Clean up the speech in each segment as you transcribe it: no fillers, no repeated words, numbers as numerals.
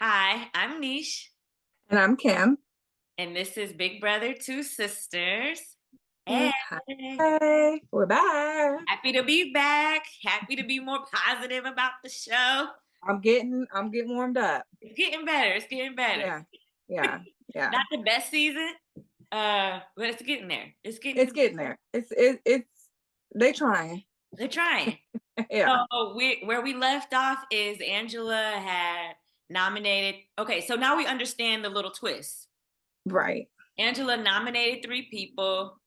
Hi, I'm Niche, And I'm Kim. and this is Big Brother Two Sisters. And Hey, hi, we're back. happy to be back. Happy to be more positive about the show. I'm getting warmed up. It's getting better. It's getting better. Yeah, yeah, yeah. Not the best season, but it's getting there. It's getting It's to. getting there. It's they trying. They're trying. Yeah, So where we left off is Angela had nominated. Okay, so now we understand the little twist. right. Angela nominated three people.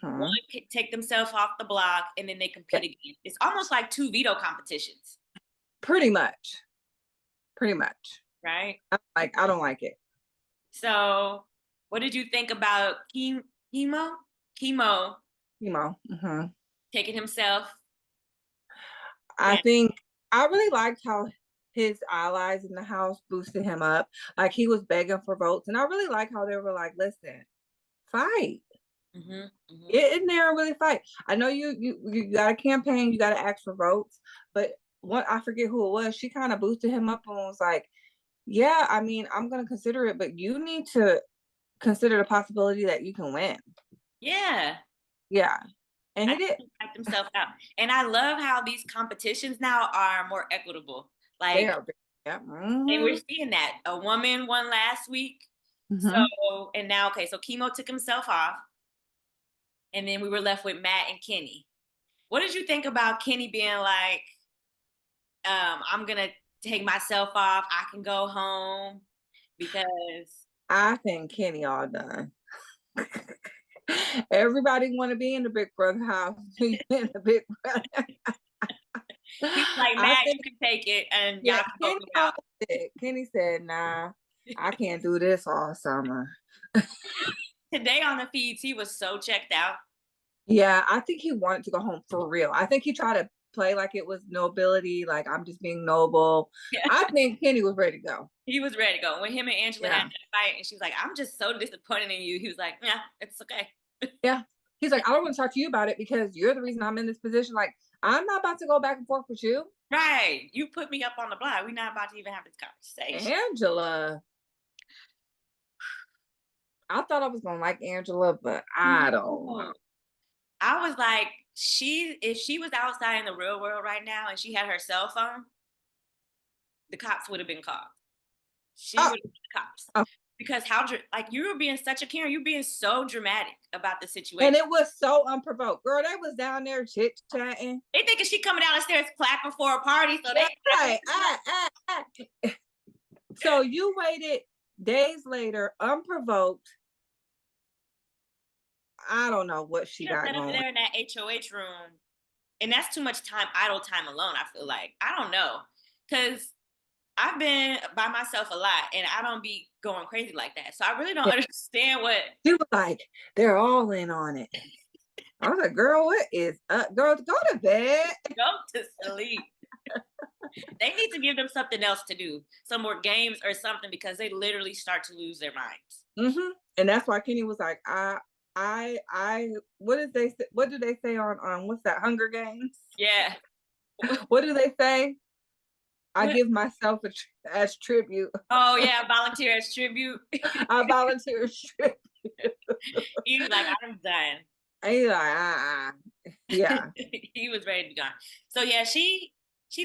One Hmm. take themselves off the block and then they Yeah, compete again. It's almost like two veto competitions, pretty much. Pretty much. right? I don't like it. So, what did you think about Chemo? Chemo Hmm. taking himself I down. think I really liked how his allies in the house boosted him up. Like he was begging for votes, and I really like how they were like, "Listen, fight." Hmm. Hmm. Get in there and really fight. I know you got a campaign, you got to ask for votes, but what I forget who it was. She kind of boosted him up and was like, "Yeah, I mean, I'm gonna consider it, but you need to consider the possibility that you can win." Yeah, Yeah, and I he think did. he typed himself out, and I love how these competitions now are more equitable. They Like are. Yeah. they were Hmm. seeing that a woman won last week, Hmm. so and now okay, so Chemo took himself off, and then we were left with Matt and Kenny. What did you think about Kenny being like, I'm gonna take myself off. I can go home because I think Kenny all done. Everybody want to be in the Big Brother house. Be in the Big Brother. he's like, I Matt, think, you can take it and yeah, y'all can vote Kenny me all out. said. Kenny said, "Nah, I can't do this all summer." Today on the feeds, he was so checked out. Yeah, I think he wanted to go home for real. I think he tried to play like it was nobility, like I'm just being noble. Yeah. I think Kenny was ready to go. He was ready to go. When him and Angela had Yeah, that fight, and she was like, I'm just so disappointed in you. He was like, yeah, it's okay. yeah. He's like, I don't want to talk to you about it because you're the reason I'm in this position. Like, I'm not about to go back and forth with you. Right. You put me up on the block. We're not about to even have this conversation. Angela, I thought I was gonna like Angela, but I don't know. No. I was like, if she was outside in the real world right now and she had her cell phone, the cops would have been called. She Oh, would have been the cops oh. because like you were being such a Karen, you being so dramatic about the And situation. it was so unprovoked. Girl, they was down there chit chatting. They thinking she coming down the stairs clapping for a party, so they Right. So you waited days later, unprovoked. I don't know what she should have got sat up going. there in that HOH room, and that's too much time, idle time alone. I feel like I don't know because I've been by myself a lot, and I don't be going crazy like that. So I really don't Yeah. understand what She was like, they're all in on it. I was like, girl, what is up? Girl, go to bed. go to sleep. They need to give them something else to do, some more games or something, because they literally start to lose their minds. And that's why Kenny was like, what did they say? What do they say on what's that, Hunger Games? Yeah. What do they say? I What? give myself as tribute. Oh yeah, volunteer as tribute. I volunteer as tribute. He was like, I'm done. And he's like, yeah. He was ready to be gone. So yeah, she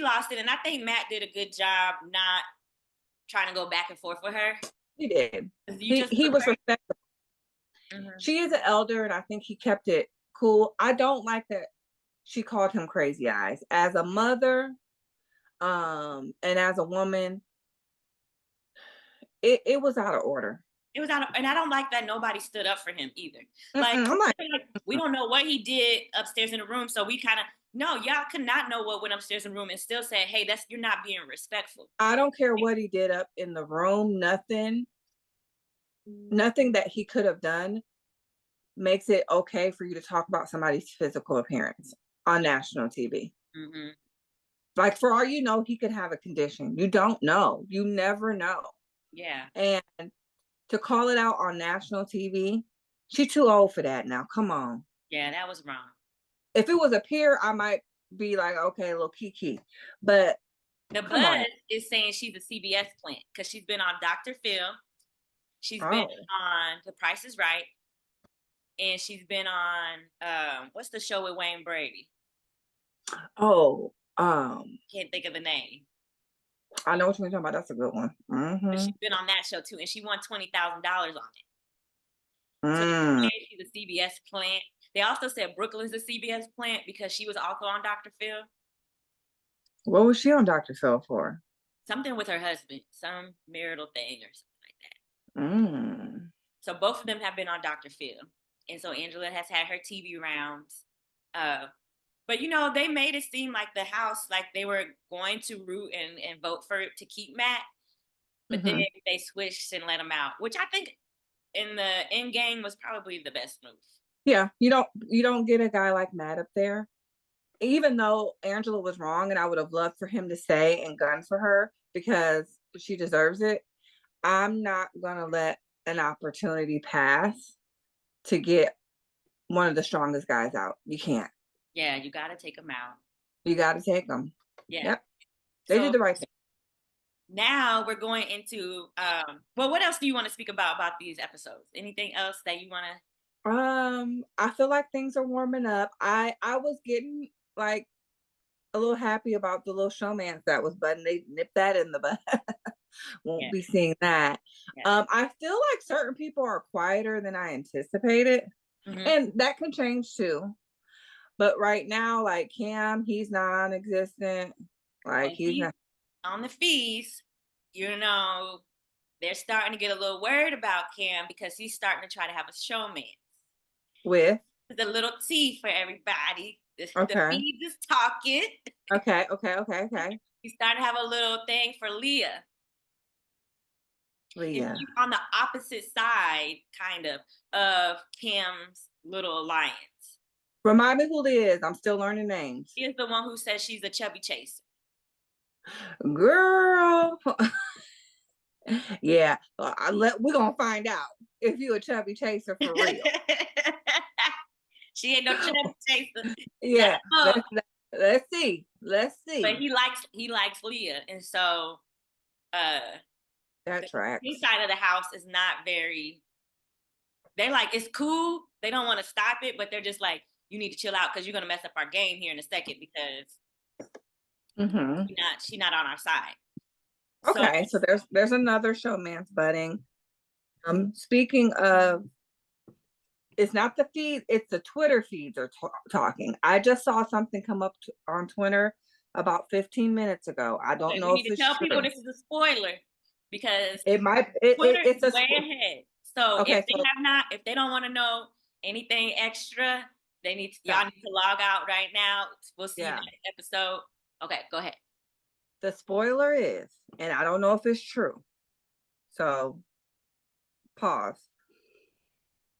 lost it, and I think Matt did a good job not trying to go back and forth with her. He did. You He just he put was respectful. her. Mhm. She is an elder, and I think he kept it cool. I don't like that she called him crazy eyes. As a mother, and as a woman, it was out of order. It was out of, and I don't like that nobody stood up for him either. Like, I'm like, we don't know what he did upstairs in the room, so we kind of no, y'all could not know what went upstairs in the room and still say, "Hey, that's you're not being respectful." I don't care what he did up in the room. Nothing that he could have done makes it okay for you to talk about somebody's physical appearance on national TV. Mm-hmm. Like for all you know, he could have a condition. You don't know. You never know. Yeah, And to call it out on national TV, she's too old for that now. Come on. yeah, that was wrong. If it was a peer, I might be like, okay, little kiki. But The Come buzz on. is saying she's a CBS plant because she's been on Dr. Phil, she's been Oh. on The Price is Right, and she's been on what's the show with Wayne Brady? Oh. Can't think of the name. I know what you're talking about. That's a good one. But Mm-hmm. she's been on that show too, and she won $20,000 on it. So Mm. she's a CBS plant. They also said Brooklyn's a CBS plant because she was also on Dr. Phil. What was she on Dr. Phil for? Something with her husband, some marital thing or something like that. Mm. So both of them have been on Dr. Phil. And so Angela has had her TV rounds. But they made it seem like the house, like they were going to root and vote for it to keep Matt, but then Mm-hmm. they switched and let him out, which I think in the end game was probably the best move. Yeah, you don't get a guy like Matt up there. Even though Angela was wrong and I would have loved for him to stay and gun for her because she deserves it, I'm not gonna let an opportunity pass to get one of the strongest guys out. You can't. Yeah, you got to take him out. You got to take them. Yeah. Yep, they So did the right thing. now we're going into well, what else do you want to speak about these episodes? Anything else that you want to? I feel like things are warming up. I was getting like a little happy about the little showmance that was, but they nipped that in the butt. Won't Yeah, be seeing that. yeah. I feel like certain people are quieter than I anticipated, Mm-hmm. and that can change too. But right now, like Cam, he's non-existent. Like And he's he's not on the fees. They're starting to get a little worried about Cam because he's starting to try to have a showman. with. The little T for everybody. The Okay. feeds is talking. Okay. He's starting to have a little thing for Leah. And Leah. she's on the opposite side, kind of Cam's little alliance. Remind me who it is. I'm still learning names. She is the one who says she's a chubby chaser. Girl. Yeah. We're gonna find out if you a chubby chaser for real. She ain't no chubby chaser. Yeah. Let's see. Let's But see. he likes Leah, and so uh That the tracks. inside of the house is not very. They're like, it's cool. They don't want to stop it, but they're just like, you need to chill out because you're gonna mess up our game here in a second because Mm-hmm. she's not on our side. So Okay, so there's another showman's budding. Speaking of, it's not the feed, it's the Twitter feeds are talking. I just saw something come up on Twitter about 15 minutes ago. I don't okay, we know if need to it's tell people true. this is a spoiler because It might Twitter it's is a way ahead. So okay. So if they don't want to know anything extra, yeah, y'all need to log out right now. We'll see you yeah. next episode. Okay, go ahead. The spoiler is, and I don't know if it's true. So pause.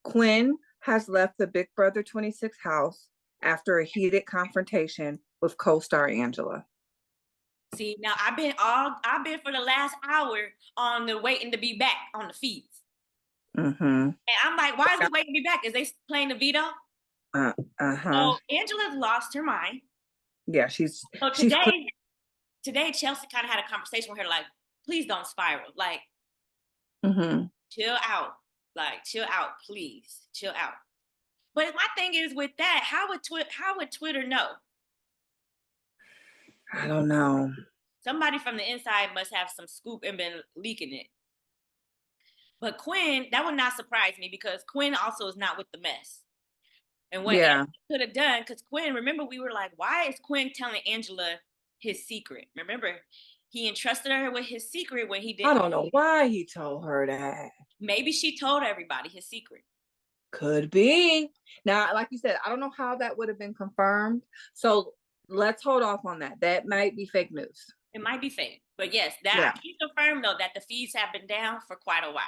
Quinn has left the Big Brother 26 house after a heated confrontation with co-star Angela. See, now I've been for the last hour on the waiting to be back on the feeds. Mm-hmm. And I'm like, why is it waiting to be back? Is they playing the veto? Uh-huh. So Angela's lost her mind. Yeah, So she's today Chelsea kind of had a conversation with her, like, please don't spiral. Like, mm-hmm. chill out. Like, chill out, please. Chill out. But my thing is with that, how would Twitter know? I don't know. Somebody from the inside must have some scoop and been leaking it. But Quinn, that would not surprise me because Quinn also is not with the mess. And what Yeah. Angela could have done, because Quinn, remember, we were like, why is Quinn telling Angela his secret? Remember, he entrusted her with his secret when he I didn't. don't know why he told her that. Maybe she told everybody his secret. Could be. Now, like you said, I don't know how that would have been confirmed. So let's hold off on that. That might be fake news. It might be fake. But yes, that Yeah. I can confirm though that the feeds have been down for quite a while.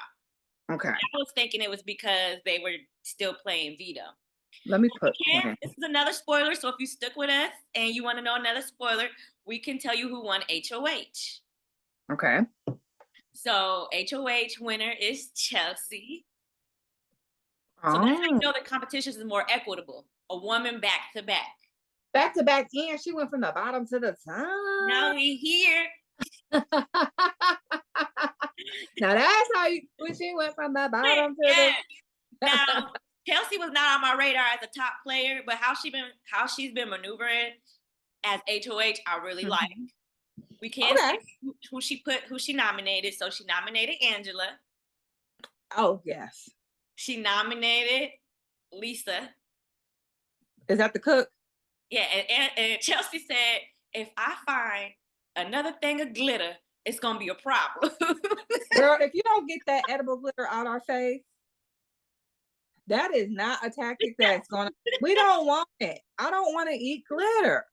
Okay. I was thinking it was because they were still playing veto. Let me put This is another spoiler. So if you stuck with us and you want to know another spoiler, we can tell you who won HOH. Okay. So HOH winner is Chelsea. So that's how Oh. you know the competition is more equitable. A woman back to back. back to back in. She went from the bottom to the Now top. we here. Now that's how you when she went from the bottom to Yeah. Now the Chelsea was not on my radar as a top player, but how she's been maneuvering as HOH, I really like. Mhm. We can't Okay. say who she nominated. So she nominated Angela. Oh yes. She nominated Lisa. Is that the cook? Yeah, and Chelsea said, if I find another thing of glitter, it's gonna be a problem. Girl, if you don't get that edible glitter out our face, that is not a tactic that's gonna we don't want it. I don't want to eat glitter.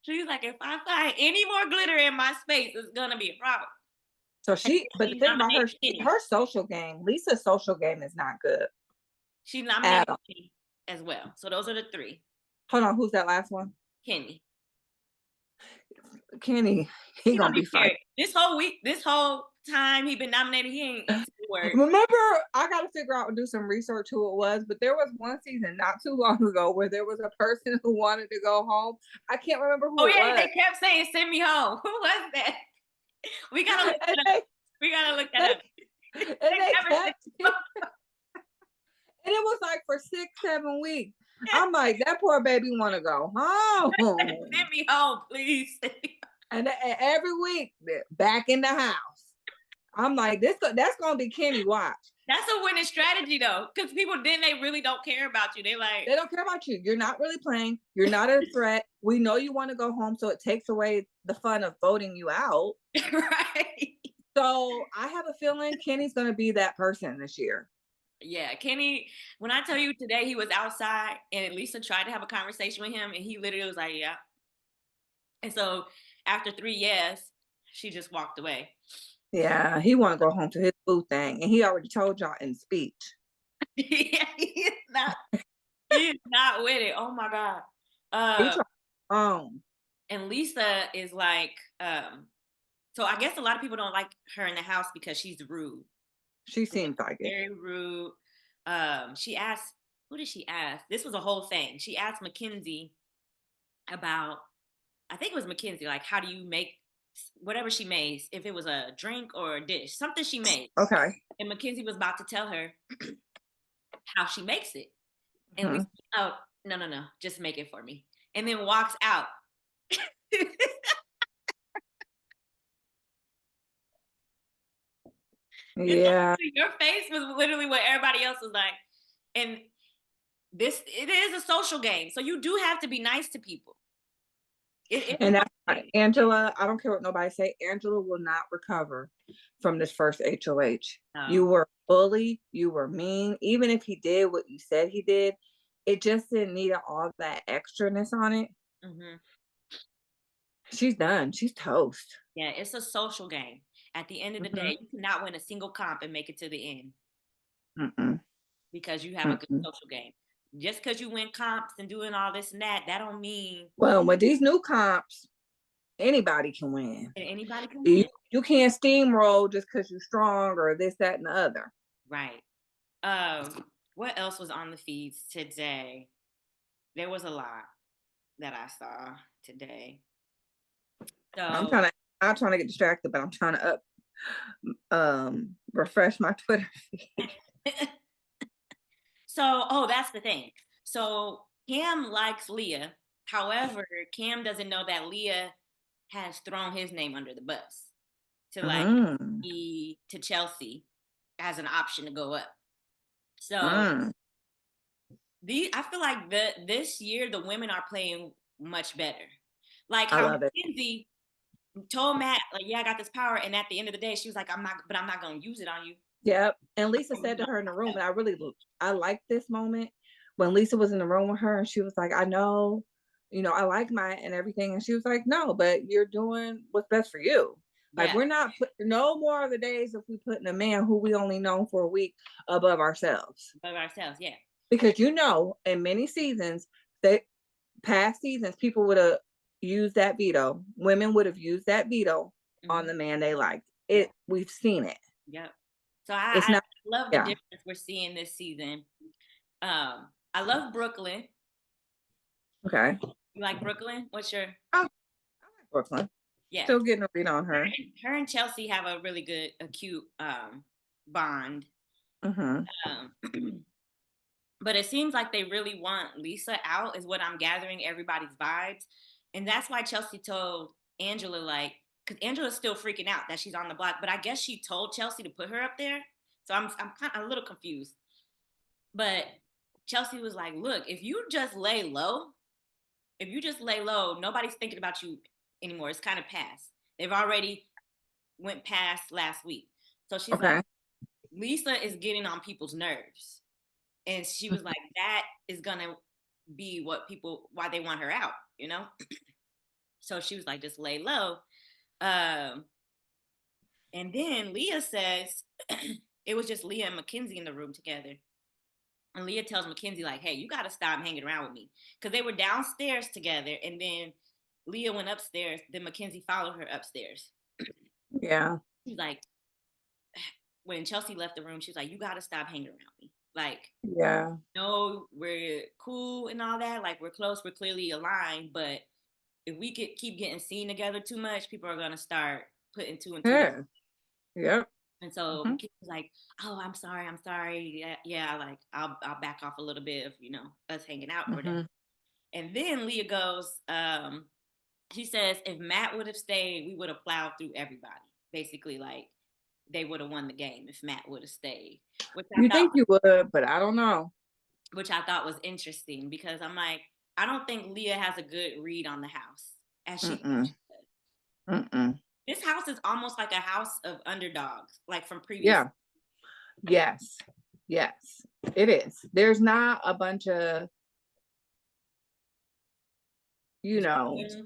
She was like, if I find any more glitter in my space, it's gonna be a problem. So And but the she thing about her, nominated Kenny. her social game, Lisa's social game is not good She at nominated all. Kenny as well. So those are the three. Hold on, who's that last one? Kenny. Kenny, he He don't gonna be even fighting. care. This whole week, this whole time he been nominated, he ain't said a word. Remember, I got to figure out and do some research who it was, but there was one season not too long ago where there was a person who wanted to go home. I can't remember Oh who it yeah, they was. kept saying send me home. Who was that? We gotta look And that up. they, We gotta look that they, up. and They they never said kept, and it was like for 6, 7 weeks. I'm like, that poor baby want to go home. send me home, please. And every week, back in the house. I'm like, that's gonna be Kenny watch. That's a winning strategy though, because people then they really don't care about you. They like They don't care about you. You're not really playing. You're not a threat. We know you want to go home, so it takes away the fun of voting you out. right. So I have a feeling Kenny's going to be that person this year. Yeah, Kenny. When I tell you today, he was outside and Lisa tried to have a conversation with him, and he literally was like, "Yeah." And so after 3 years, she just walked away. Yeah, he want to go home to his boo thing, and he already told y'all in speech. Yeah, he is not with it. Oh my god. He Uh, tried. and Lisa is like, so I guess a lot of people don't like her in the house because she's rude. She seems like it. Very rude. She asked, who did she ask? This was a whole thing. She asked Mackenzie about, I think it was Mackenzie, like, how do you make whatever she made, if it was a drink or a dish, something she made. Okay. And Mackenzie was about to tell her how she makes it. And Hmm. Lisa, oh, no, just make it for me. And then walks out. Yeah. Your face was literally what everybody else was like. And it is a social game. So you do have to be nice to people. It's And that's right. Angela, I don't care what nobody say, Angela will not recover from this first HOH. no. You were a bully, you were mean. Even if he did what you said he did, it just didn't need all that extraness on it. Mm-hmm. She's done. She's toast. Yeah, it's a social game. At the end of the Mm-hmm. day, you cannot win a single comp and make it to the end Mm-mm. because you have a good Mm-mm. social game. Just because you win comps and doing all this and that don't mean Well, with these new comps, anybody can win. that anybody can You, win. you can't steamroll just because you're strong or this, that, and the other. Right. What else was on the feeds today? There was a lot that I saw today. I'm So trying to I'm trying to get distracted, but I'm trying to refresh my Twitter feed. oh, that's the thing. So Cam likes Leah. However, Cam doesn't know that Leah has thrown his name under the bus to like Mm, be to Chelsea as an option to go up. So mm. I feel like this year the women are playing much better. Like I how love it. Mackenzie told Matt, like, yeah, I got this power, and at the end of the day, she was like, I'm not gonna use it on you. Yep. And Lisa said to her in the room, and I like this moment when Lisa was in the room with her and she was like, I know, I like my and everything. And she was like, no, but you're doing what's best for you. Like Yeah, we're not no more of the days if we put in a man who we only known for a week above ourselves. of ourselves. Yeah, Because in many seasons, past seasons, people would have used that veto. Women would have used that veto on mm-hmm. the man they liked. Yeah, We've seen it. yeah. So It's I not, love the yeah. difference we're seeing this season. I love Brooklyn. Okay. You like Brooklyn? What's your I like Brooklyn. yeah? Still getting a read on her. Her and Chelsea have a really good, acute bond. Mm-hmm. Um, but it seems like they really want Lisa out, is what I'm gathering everybody's vibes, and that's why Chelsea told Angela, like, because Angela's still freaking out that she's on the block, but I guess she told Chelsea to put her up there. So I'm kind of a little confused. But Chelsea was like, "Look, if you just lay low, nobody's thinking about you anymore. It's kind of past. They've already went past last week." So she's like, Okay. Lisa is getting on people's nerves. And she was like, that is gonna be why they want her out, you know? So she was like, just lay low. Um, and then Leah says it was just Leah and Mackenzie in the room together. And Leah tells Mackenzie, like, hey, you gotta stop hanging around with me. Because they were downstairs together, and then Leah went upstairs, then Mackenzie followed her upstairs. Yeah. She's like, when Chelsea left the room, she's like, you gotta stop hanging around me. Like, Yeah. no, we're cool and all that. Like, we're close, we're clearly aligned. But if we keep getting seen together too much, people are gonna start putting two and two together. Yeah. Yep. And so Mm-hmm. McKinney was like, "Oh, I'm sorry. Yeah, like I'll back off a little bit of us hanging out or whatever." Mm-hmm. And then Leah goes, she says, "If Matt would have stayed, we would have plowed through everybody. Basically, like they would have won the game if Matt would have stayed." Which I You thought think you would, but I don't know. was interesting because I'm like, I don't think Leah has a good read on the house as she thinks Mm-mm. she does. Mm-mm. This house is almost like a house of underdogs, like from previous. Yeah. Yes. Yes. It is. There's not a bunch of, you know, Young,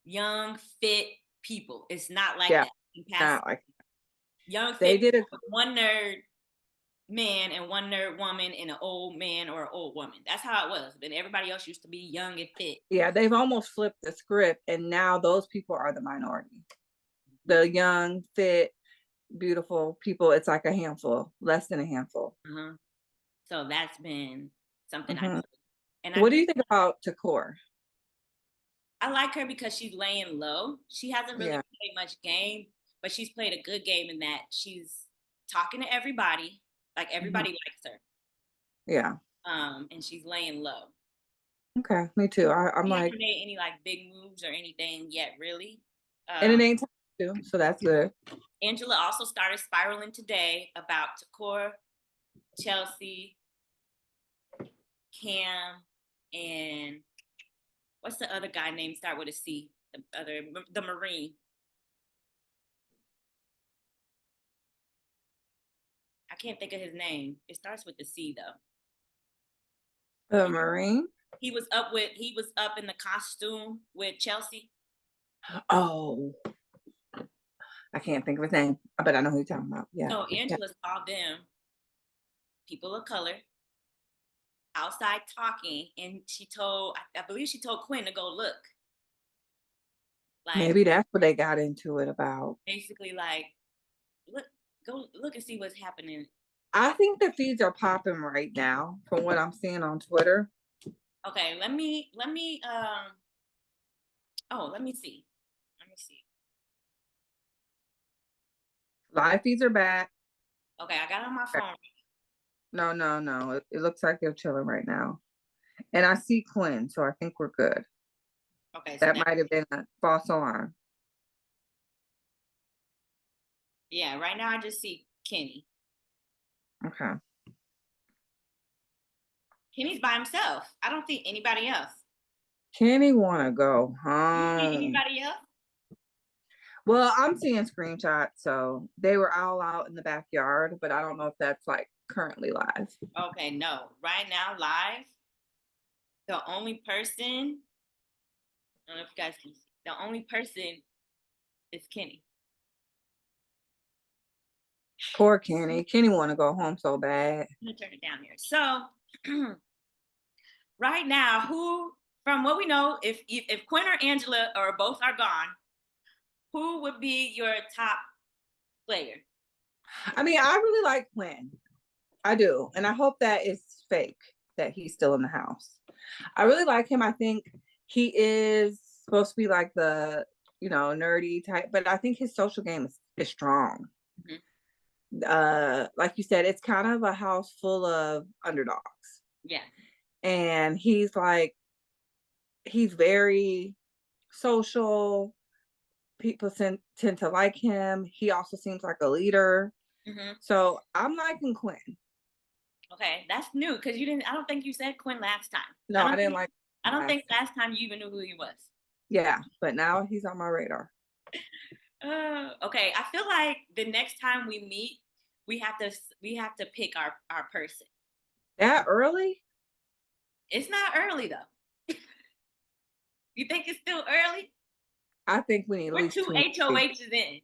young, fit people. It's not like yeah, that. In past, not like young, they fit did a people, one nerd man and one nerd woman and an old man or an old woman. That's how it was. But everybody else used to be young and fit. yeah, they've almost flipped the script and now those people are the minority. The young, fit, beautiful people, it's like a handful, less than a handful. Uh-huh. So that's been something I Hmm. and I What do do you think about Takor? I like her because she's laying low. She hasn't really Yeah. played much game, but she's played a good game in that she's talking to everybody. Like Hmm. everybody likes her. Yeah. And she's laying low. Okay. Me too. I'm She like, hasn't made any like big moves or anything yet, really. and it Um, ain't time to, so that's good. Angela also started spiraling today about Takor, Chelsea, Cam, and what's the other guy name start with a C? The Marine. I can't think of his name. It starts with the C though. The Marine. He was up in the costume with Chelsea. Oh, I can't think of his name, but I know who you're talking about. Yeah. So Yeah. Angela saw them, people of color, outside talking, and I believe she told Quinn to go look. Like Maybe that's what they got into it about. basically like look go look and see what's happening. I think the feeds are popping right now from what I'm seeing on Twitter. Okay, let me oh let me see. Let me see. Live feeds are back. Okay, I got it on my phone. No, no, no. It looks like they're chilling right now. And I see Quinn, so I think we're good. Okay, so That that might have been a false alarm. yeah, right now I just see Kenny. Okay. Kenny's by himself. I don't think anybody else. Kenny want to go You see home. anybody else? Well, I'm seeing screenshots, so they were all out in the backyard, but I don't know if that's like currently live. Okay, no. Right now, live, the only person, I don't know if you guys can see, the only person is Kenny. Poor Kenny. Kenny want to go home so bad. I'm gonna turn it down here. So right now, who from what we know, if Quinn or Angela or both are gone, who would be your top player? I mean, I really like Quinn. I do. And I hope that is fake, that he's still in the house. I really like him. I think he is supposed to be like the, nerdy type, but I think his social game is strong. Mhm. Like you said, it's kind of a house full of underdogs. Yeah. And he's very social. People tend to like him. He also seems like a leader. Hmm. So I'm liking Quinn. Okay, that's new because you didn't. I don't think you said Quinn last time. No, I didn't like I him don't last think time. last time you even knew who he was. Yeah, but now he's on my radar. Okay, I feel like the next time we meet, we have to pick our person. That early? It's not early though. You think it's still early? I think we need at We're least two two more people. HOHs in,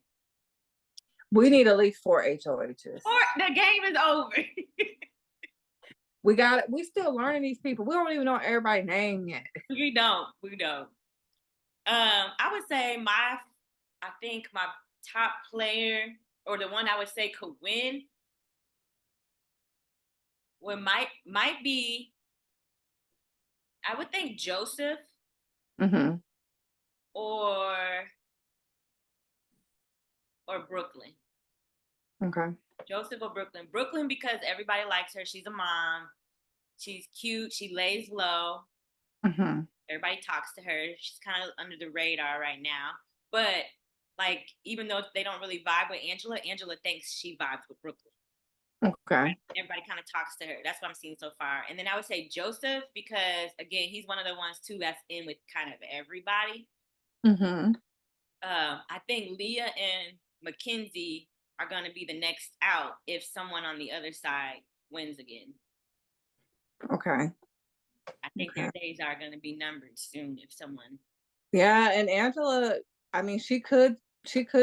We need at least four HOHs. or the game is over. We still learning these people. We don't even know everybody's name yet. We don't. We don't. I would say I think my top player, or the one I would say could win, might be, I would think Joseph Mm-hmm. or Brooklyn. Okay. Joseph or Brooklyn. Brooklyn because everybody likes her. She's a mom. She's cute. She lays low. Mm-hmm. Everybody talks to her. She's kind of under the radar right now. But like, even though they don't really vibe with Angela, Angela thinks she vibes with Brooklyn. Okay. Everybody kind of talks to her. That's what I'm seeing so far. And then I would say Joseph because again, he's one of the ones too that's in with kind of everybody. Mm-hmm. I think Leah and Mackenzie are going to be the next out if someone on the other side wins again. Okay. I think their Okay. days are going to be numbered soon if someone. Yeah, and Angela, I mean, she could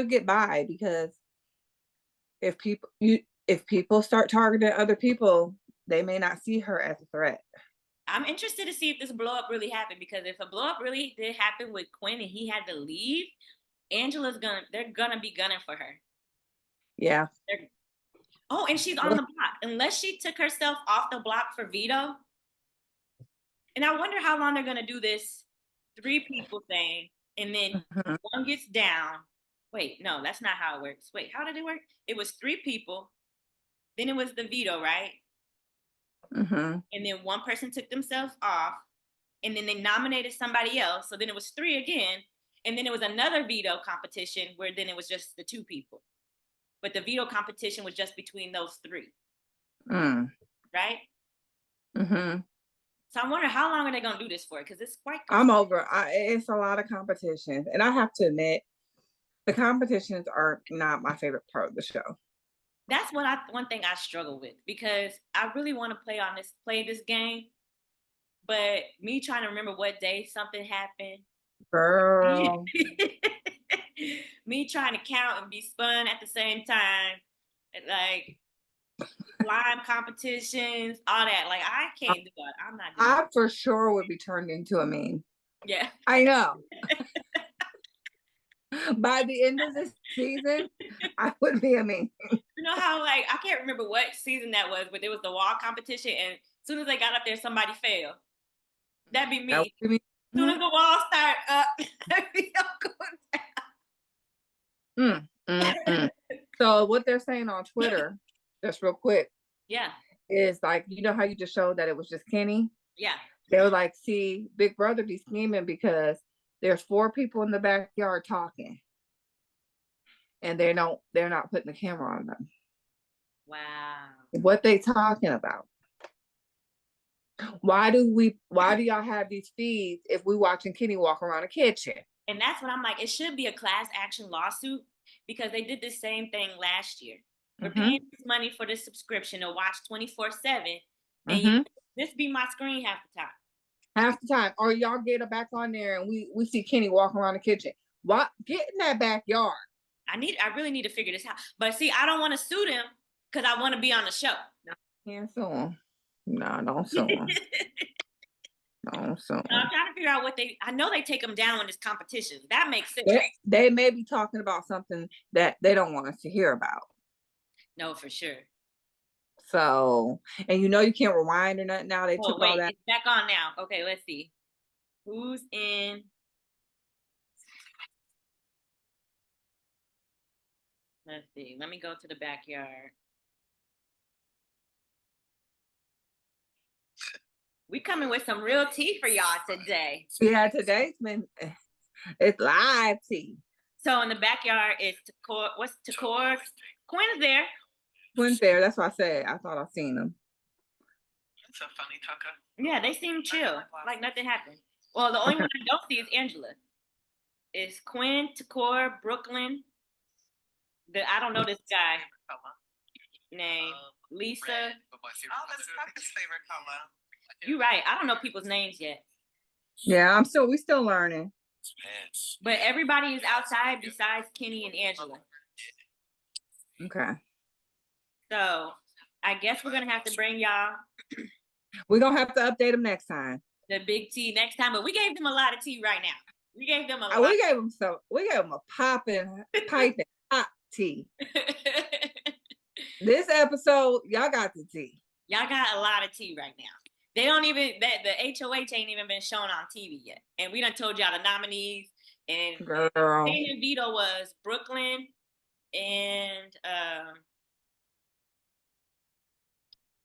get by because if people start targeting other people, they may not see her as a threat. I'm interested to see if this blow up really happened because if a blow up really did happen with Quinn and he had to leave, they're gonna be gunning for her. Yeah. They're, oh, and she's on the block. Unless she took herself off the block for veto, and I wonder how long they're gonna do this 3 people thing, and then Mm-hmm. one gets down. Wait, no, that's not how it works. Wait, how did it work? It was 3 people, then it was the veto, right? Mm-hmm. And then one person took themselves off, and then they nominated somebody else. So then it was 3 again, and then it was another veto competition where then it was just the 2 people. But the veto competition was just between those 3, Mm. right? Mm-hmm. So I wonder how long are they gonna do this for? Because it's quite I'm competitive. over. It's a lot of competitions, and I have to admit, the competitions are not my favorite part of the show. That's one thing I struggle with because I really want to play this game, but me trying to remember what day something happened, Girl, me trying to count and be spun at the same time, like slime competitions, all that. Like I can't do it. I'm not doing it. I for sure would be turned into a meme. Yeah. I know. By the end of this season, I would be a meme. You know how like I can't remember what season that was, but it was the wall competition, and as soon as they got up there, somebody fell. That'd be That me. would be me. As soon as the walls start up, Mm, mm, mm. So what they're saying on Twitter, just real quick, yeah, is like, how you just showed that it was just Kenny? yeah. They were like, see, Big Brother be scheming because there's 4 people in the backyard talking, and they're not putting the camera on them. Wow. What they talking about? Why do y'all have these feeds if we watching Kenny walk around the kitchen? And that's what I'm like. It should be a class action lawsuit because they did the same thing last year. We're Mm-hmm. paying this money for this subscription to watch 24/7, and Mm-hmm. this be my screen half the time. Half the time, or y'all get it back on there and we see Kenny walking around the kitchen. What? Get in that backyard. I really need to figure this out. But see, I don't want to sue them because I want to be on the show. No, can't sue him. No, don't sue him. Don't sue I'm him. trying to figure out I know they take them down when it's competitions. That makes sense. They may be talking about something that they don't want us to hear about. No, for sure. So, and you can't rewind or nothing now. They Oh, took all wait, that. it's back on now. Okay, let's see. Who's in? Let's see. Let me go to the backyard. We coming with some real tea for y'all today. Yeah, today's been it's live tea. So in the backyard is Takor. What's Takor? Quinn is there. Quinn's there. That's why I said I thought I seen them. It's a funny Tucker. Yeah, they seem chill, like nothing happened. Well, the only one I don't see is Angela. It's Quinn, Takor, Brooklyn. I don't know this guy named Lisa. Red, oh, that's Tucker's favorite color. You're right. I don't know people's names yet. Yeah, we still learning. But everybody is outside besides Kenny and Angela. Okay. So I guess we're gonna have to bring y'all. We're gonna have to update them next time. The big tea next time, but we gave them a lot of tea right now. We gave them a lot. We gave them a piping hot tea. This episode, y'all got the tea. Y'all got a lot of tea right now. They don't even the HOH ain't even been shown on TV yet, and we done told y'all the nominees. And girl, and veto was Brooklyn and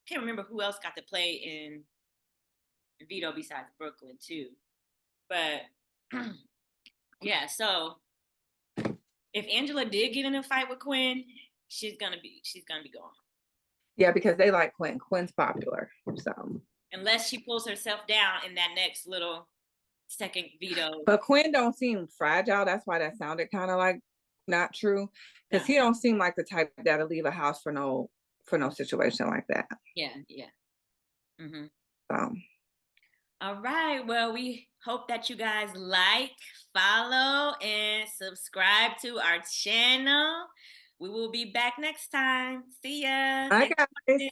can't remember who else got to play in veto besides Brooklyn too. But yeah, so if Angela did get in a fight with Quinn, she's gonna be gone. Yeah, because they like Quinn. Quinn's popular, so unless she pulls herself down in that next little second veto. But Quinn don't seem fragile. That's why that sounded kind of like not true, because he don't seem like the type that'll leave a house for no situation like that. Yeah. All right. Well, we hope that you guys like, follow, and subscribe to our channel. We will be back next time. See ya. Bye, guys.